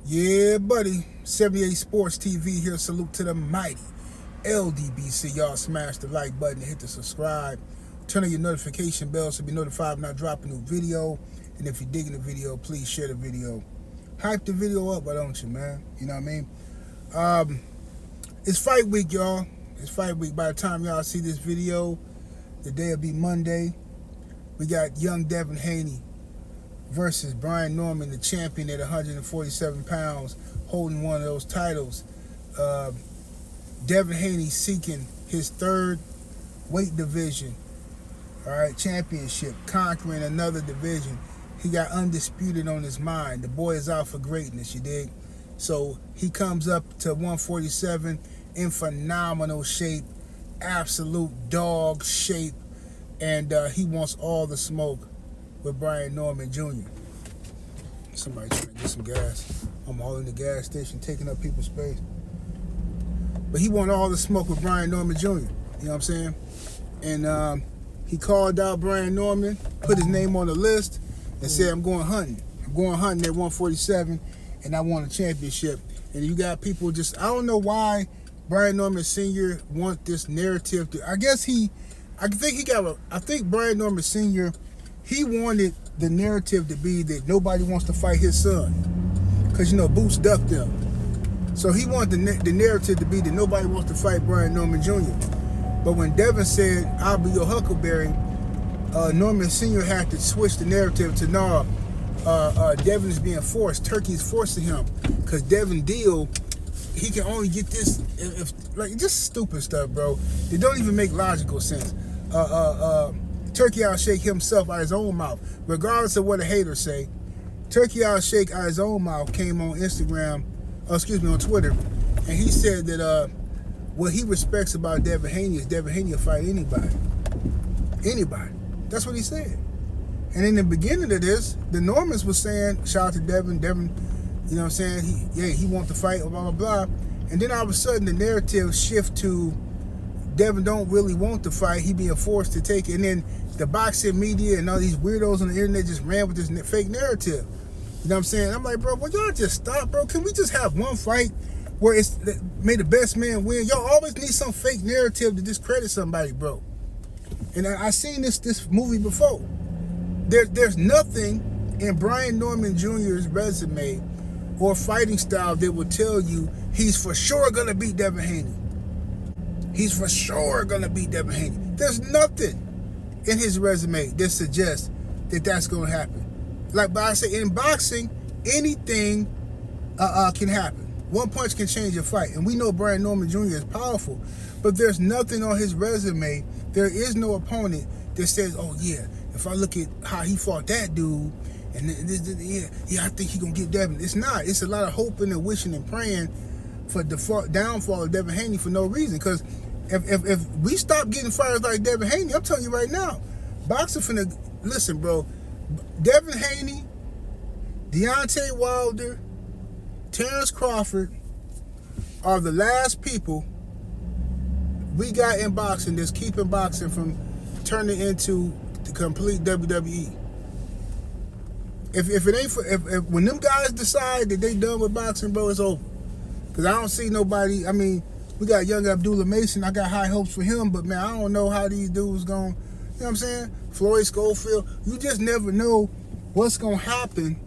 Yeah, buddy. 78 Sports TV here. Salute to the mighty LDBC. Y'all smash the like button and hit the subscribe. Turn on your notification bell so be notified when I drop a new video. And if you're digging the video, please share the video. Hype the video up, why don't you, man? You know what I mean? It's fight week, y'all. It's fight week. By the time y'all see this video, the day will be Monday. We got young Devin Haney versus Brian Norman, the champion at 147 pounds, holding one of those titles. Devin Haney seeking his third weight division, all right, championship, conquering another division. He got undisputed on his mind. The boy is out for greatness, you dig? So he comes up to 147 in phenomenal shape, absolute dog shape, and he wants all the smoke with Brian Norman Jr. Somebody trying to get some gas. I'm all in the gas station taking up people's space. But he wanted all the smoke with Brian Norman Jr. You know what I'm saying? And he called out Brian Norman, put his name on the list, and said, I'm going hunting. I'm going hunting at 147, and I want a championship. And you got people just, I don't know why Brian Norman Sr. want this narrative to, I think Brian Norman Sr., he wanted the narrative to be that nobody wants to fight his son. Because, you know, Boots ducked them. So he wanted the narrative to be that nobody wants to fight Brian Norman Jr. But when Devin said, I'll be your Huckleberry, Norman Sr. had to switch the narrative to, no, Devin is being forced. Turkey is forcing him. Because Devin deal, he can only get this, if like, just stupid stuff, bro. It don't even make logical sense. Turkey outshake himself out his own mouth. Regardless of what a hater say, Turkey outshake out his own mouth came on on Twitter, and he said that what he respects about Devin Haney is Devin Haney will fight anybody. Anybody. That's what he said. And in the beginning of this, the Normans was saying, shout out to Devin, you know what I'm saying, he wants to fight, blah, blah, blah. And then all of a sudden the narrative shift to Devin don't really want to fight, he being forced to take it. And then the boxing media and all these weirdos on the internet just ran with this fake narrative. You know what I'm saying? I'm like, bro, well, y'all just stop, bro. Can we just have one fight where it's may the best man win? Y'all always need some fake narrative to discredit somebody, bro. And I seen this movie before. There's nothing in Brian Norman Jr.'s resume or fighting style that would tell you he's for sure gonna beat Devin Haney. He's for sure gonna beat Devin Haney. There's nothing in his resume that suggests that that's gonna happen. But I say in boxing, anything can happen. One punch can change a fight, and we know Brian Norman Jr. is powerful, but there's nothing on his resume. There is no opponent that says, "Oh yeah, if I look at how he fought that dude, and I think he gonna get Devin." It's not. It's a lot of hoping and wishing and praying for the downfall of Devin Haney for no reason. Because if we stop getting fighters like Devin Haney, I'm telling you right now, boxing finna listen, bro. Devin Haney, Deontay Wilder, Terrence Crawford are the last people we got in boxing that's keeping boxing from turning into the complete WWE. If it ain't for when them guys decide that they done with boxing, bro, it's over. Cause I don't see nobody. I mean, we got young Abdullah Mason. I got high hopes for him, but man, I don't know how these dudes going. You know what I'm saying? Floyd Schofield. You just never know what's gonna happen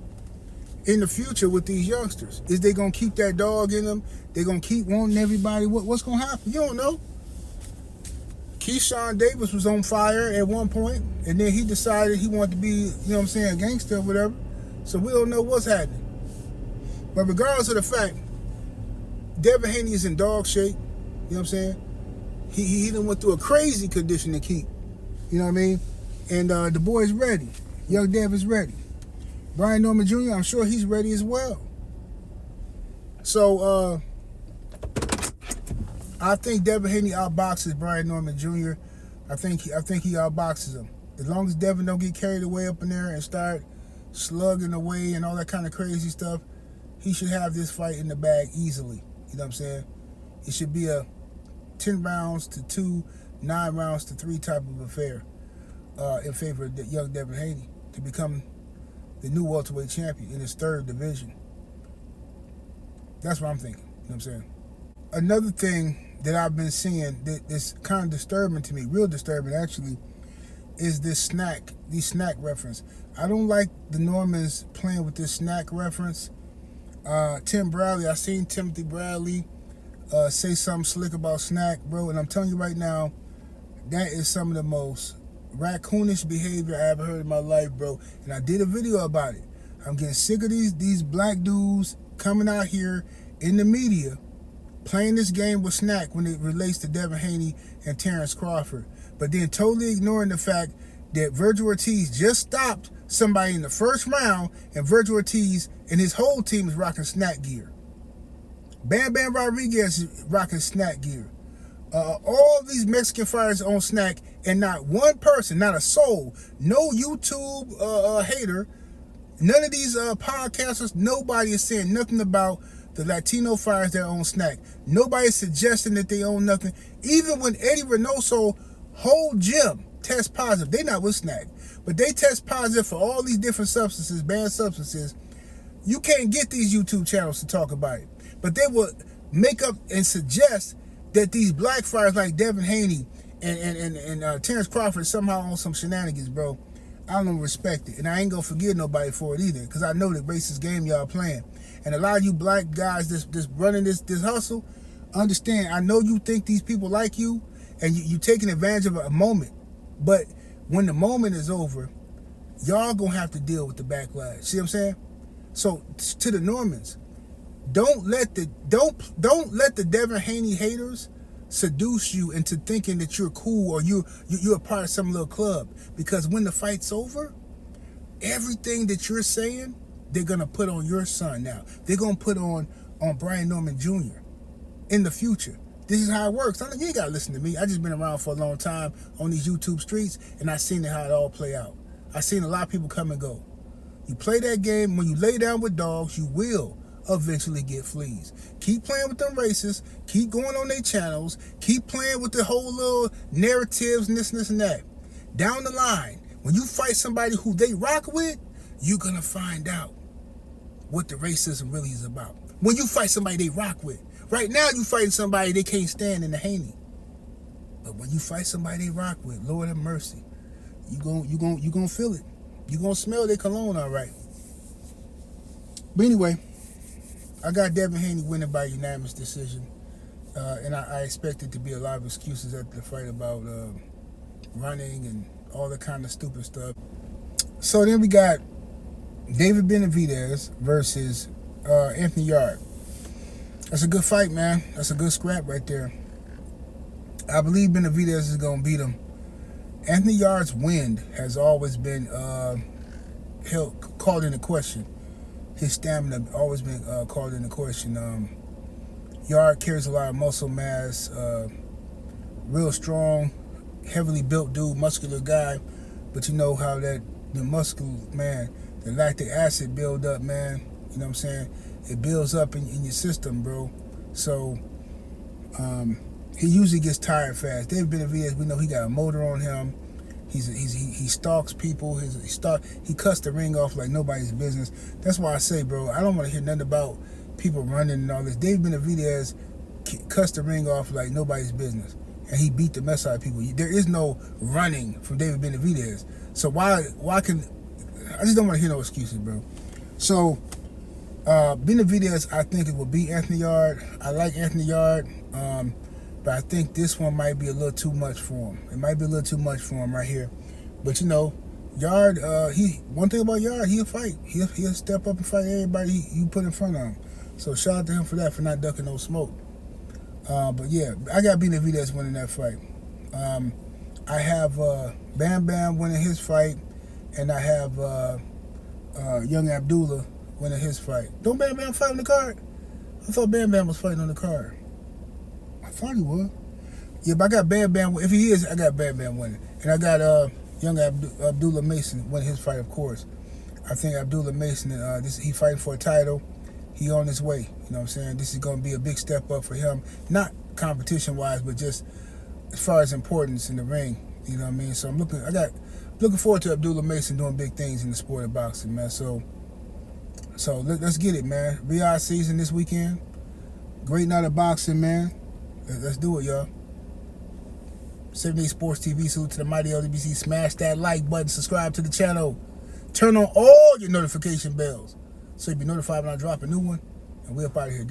in the future with these youngsters. Is they gonna keep that dog in them? They gonna keep wanting everybody? What's gonna happen? You don't know. Keyshawn Davis was on fire at one point, and then he decided he wanted to be, you know what I'm saying, a gangster or whatever. So we don't know what's happening. But regardless of the fact, Devin Haney is in dog shape. You know what I'm saying? He done went through a crazy condition to keep. You know what I mean? And the boy's ready. Young Devin's ready. Brian Norman Jr., I'm sure he's ready as well. So I think Devin Haney outboxes Brian Norman Jr. I think he outboxes him. As long as Devin don't get carried away up in there and start slugging away and all that kind of crazy stuff, he should have this fight in the bag easily. You know what I'm saying? It should be a 10 rounds to 2, 9 rounds to 3 type of affair in favor of young Devin Haney to become the new welterweight champion in his third division. That's what I'm thinking. You know what I'm saying? Another thing that I've been seeing that's kind of disturbing to me, real disturbing actually, is these snack reference. I don't like the Normans playing with this snack reference. Tim Bradley, I seen Timothy Bradley say something slick about snack, bro, and I'm telling you right now, that is some of the most raccoonish behavior I ever heard in my life, bro. And I did a video about it. I'm getting sick of these black dudes coming out here in the media playing this game with snack when it relates to Devin Haney and Terrence Crawford, but then totally ignoring the fact that Virgil Ortiz just stopped somebody in the first round, and Virgil Ortiz and his whole team is rocking snack gear. Bam Bam Rodriguez is rocking snack gear. All these Mexican fighters on snack, and not one person, not a soul, no YouTube hater, none of these podcasters, nobody is saying nothing about the Latino fighters that own snack. Nobody's suggesting that they own nothing. Even when Eddie Reynoso whole gym tests positive, they not with snack, but they test positive for all these different substances, banned substances. You can't get these YouTube channels to talk about it, but they will make up and suggest that these black fighters like Devin Haney and Terrence Crawford somehow on some shenanigans, bro. I don't respect it, and I ain't gonna forgive nobody for it either, because I know the racist game y'all playing. And a lot of you black guys that's running this hustle, understand, I know you think these people like you, and you taking advantage of a moment, but when the moment is over, y'all gonna have to deal with the backlash. See what I'm saying? So to the Normans, don't let the Devin Haney haters seduce you into thinking that you're cool or you're a part of some little club, because when the fight's over, everything that you're saying, they're gonna put on your son now. They're gonna put on Brian Norman Jr. in the future. This is how it works. You ain't gotta listen to me. I just been around for a long time on these YouTube streets, and I seen how it all play out. I seen a lot of people come and go. You play that game, when you lay down with dogs, you will eventually get fleas. Keep playing with them racists. Keep going on their channels. Keep playing with the whole little narratives and this and that. Down the line, when you fight somebody who they rock with, you're gonna find out what the racism really is about. When you fight somebody they rock with. Right now you fighting somebody they can't stand in the Haney. But when you fight somebody they rock with, Lord have mercy, you gonna feel it. You gonna smell their cologne, all right. But anyway, I got Devin Haney winning by unanimous decision, and I expected to be a lot of excuses after the fight about running and all that kind of stupid stuff. So then we got David Benavidez versus Anthony Yarde. That's a good fight, man. That's a good scrap right there. I believe Benavidez is going to beat him. Anthony Yarde's win has always been called into question. His stamina always been called into question. Yarde carries a lot of muscle mass, real strong, heavily built dude, muscular guy. But you know how the muscle, man, the lactic acid build up, man. You know what I'm saying? It builds up in your system, bro. So he usually gets tired fast. David Benavidez, we know he got a motor on him. He stalks people. He cuts the ring off like nobody's business. That's why I say, bro, I don't want to hear nothing about people running and all this. David Benavidez cuts the ring off like nobody's business, and he beat the mess out of people. There is no running from David Benavidez. So why can I just don't want to hear no excuses, bro. So Benavidez, I think it will beat Anthony Yarde. I like Anthony Yarde, but I think this one might be a little too much for him. It might be a little too much for him right here. But you know, Yarde, one thing about Yarde, he'll fight. He'll step up and fight everybody you put in front of him. So shout out to him for that, for not ducking no smoke. But yeah, I got Benavidez winning that fight. I have Bam Bam winning his fight, and I have Young Abdullah winning his fight. Don't Bam Bam fight on the card? I thought Bam Bam was fighting on the card. I thought he was. Yeah, but I got Bam Bam. If he is, I got Bam Bam winning. And I got Young Abdullah Mason winning his fight, of course. I think Abdullah Mason, he fighting for a title. He on his way. You know what I'm saying? This is going to be a big step up for him. Not competition-wise, but just as far as importance in the ring. You know what I mean? So I'm looking forward to Abdullah Mason doing big things in the sport of boxing, man. So let's get it, man. Riyadh season this weekend. Great night of boxing, man. Let's do it, y'all. 78 Sports TV, salute to the mighty LDBC. Smash that like button, subscribe to the channel. Turn on all your notification bells so you'll be notified when I drop a new one. And we're up out of here.